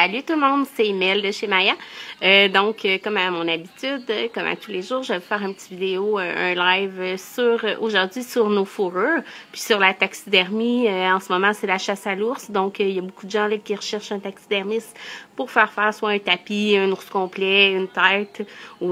Salut tout le monde, c'est Mel de chez Maya. Comme à mon habitude, comme à tous les jours, je vais faire une petite vidéo, un live aujourd'hui sur nos fourrures, puis sur la taxidermie. En ce moment, c'est la chasse à l'ours, donc il y a beaucoup de gens là, qui recherchent un taxidermiste pour faire soit un tapis, un ours complet, une tête ou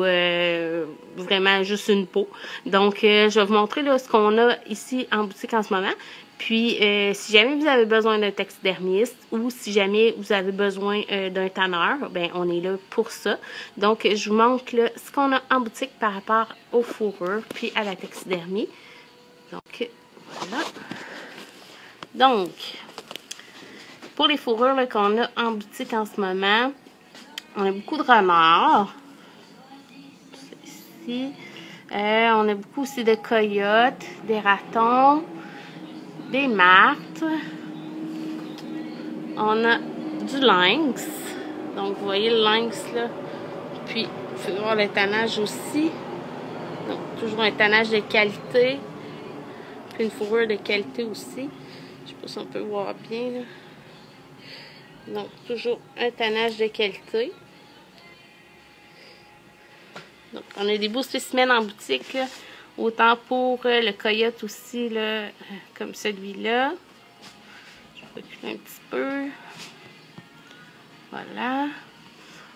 vraiment juste une peau. Donc, je vais vous montrer là, ce qu'on a ici en boutique en ce moment. Puis, si jamais vous avez besoin d'un taxidermiste ou si jamais vous avez besoin d'un tanneur, ben on est là pour ça. Donc, je vous montre là, ce qu'on a en boutique par rapport aux fourrures puis à la taxidermie. Donc, voilà. Donc, pour les fourrures qu'on a en boutique en ce moment, on a beaucoup de renards. Ici. On a beaucoup aussi de coyotes, des ratons, des martres. On a du lynx. Donc, vous voyez le lynx là. Puis, vous pouvez voir le tannage aussi. Donc, toujours un tannage de qualité. Puis une fourrure de qualité aussi. Je sais pas si on peut voir bien là. Donc, toujours un tannage de qualité. Donc, on a des beaux spécimens en boutique, là. Autant pour le coyote aussi, là, comme celui-là. Je vais reculer un petit peu. Voilà.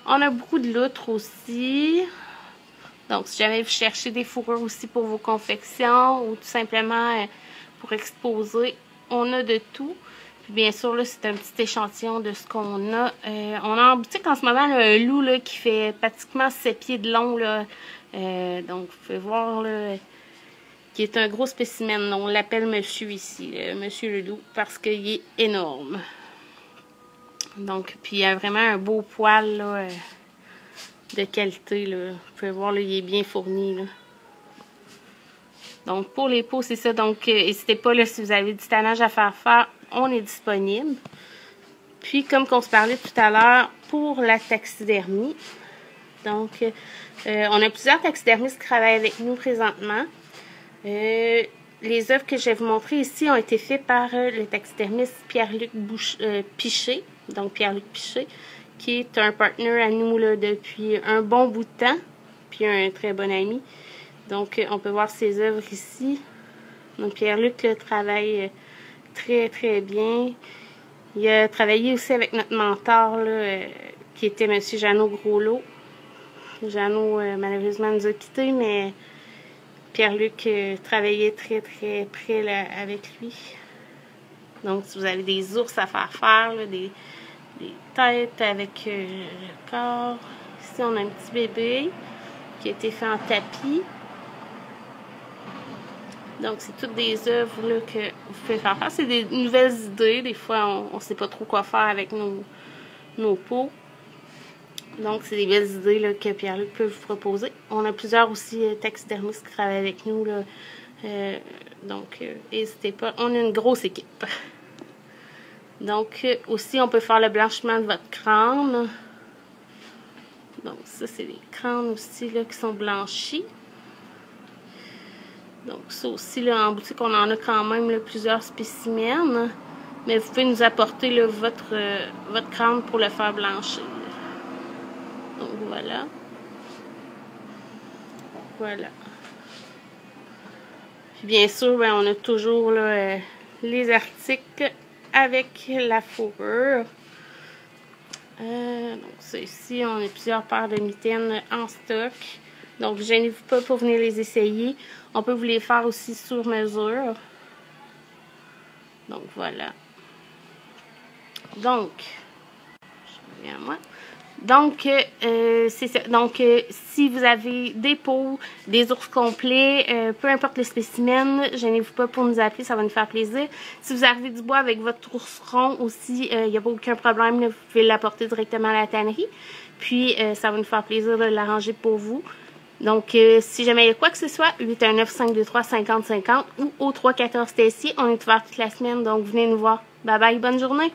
On a beaucoup de loutres aussi. Donc, si jamais vous cherchez des fourrures aussi pour vos confections ou tout simplement pour exposer, on a de tout. Puis bien sûr, là, c'est un petit échantillon de ce qu'on a. On a en boutique en ce moment là, un loup là, qui fait pratiquement 7 pieds de long. Là. Donc, vous pouvez voir là, qui est un gros spécimen. On l'appelle monsieur ici, monsieur le loup, parce qu'il est énorme. Donc, puis il a vraiment un beau poil là, de qualité. Là. Vous pouvez voir, là, il est bien fourni. Là. Donc, pour les peaux, c'est ça. Donc, n'hésitez pas, là, si vous avez du tannage à faire, on est disponible. Puis, comme qu'on se parlait tout à l'heure, pour la taxidermie. Donc, on a plusieurs taxidermistes qui travaillent avec nous présentement. Les œuvres que je vais vous montrer ici ont été faites par le taxidermiste Pierre-Luc Piché. Donc, Pierre-Luc Piché, qui est un partenaire à nous là, depuis un bon bout de temps. Puis, un très bon ami. Donc, on peut voir ses œuvres ici. Donc, Pierre-Luc travaille très, très bien. Il a travaillé aussi avec notre mentor, là, qui était M. Jeannot Groslot. Jeannot, malheureusement, nous a quittés, mais Pierre-Luc travaillait très, très près là, avec lui. Donc, si vous avez des ours à faire, là, des têtes avec le corps. Ici, on a un petit bébé qui a été fait en tapis. Donc, c'est toutes des œuvres là, que vous pouvez faire. C'est des nouvelles idées. Des fois, on ne sait pas trop quoi faire avec nos peaux. Donc, c'est des belles idées là, que Pierre-Luc peut vous proposer. On a plusieurs aussi taxidermistes qui travaillent avec nous. Là. Donc, n'hésitez pas. On a une grosse équipe. Donc, aussi, on peut faire le blanchiment de votre crâne. Donc, ça, c'est les crânes aussi là, qui sont blanchis. Donc, ça aussi, là, en boutique, on en a quand même là, plusieurs spécimens. Mais vous pouvez nous apporter là, votre crâne pour le faire blanchir. Donc, voilà. Voilà. Puis, bien sûr, ben, on a toujours là, les articles avec la fourrure. Donc, ça ici, on a plusieurs paires de mitaines en stock. Donc, gênez-vous pas pour venir les essayer. On peut vous les faire aussi sur mesure. Donc, voilà. Donc, je reviens à moi. Donc, c'est ça. Donc, si vous avez des peaux, des ours complets, peu importe le spécimen, gênez-vous pas pour nous appeler, ça va nous faire plaisir. Si vous avez du bois avec votre ours rond aussi, il n'y a pas aucun problème, là, vous pouvez l'apporter directement à la tannerie. Puis, ça va nous faire plaisir de l'arranger pour vous. Donc, si jamais il y a quoi que ce soit, 819-523-5050 ou au 314 Tessier, on est ouvert toute la semaine, donc venez nous voir. Bye bye, bonne journée!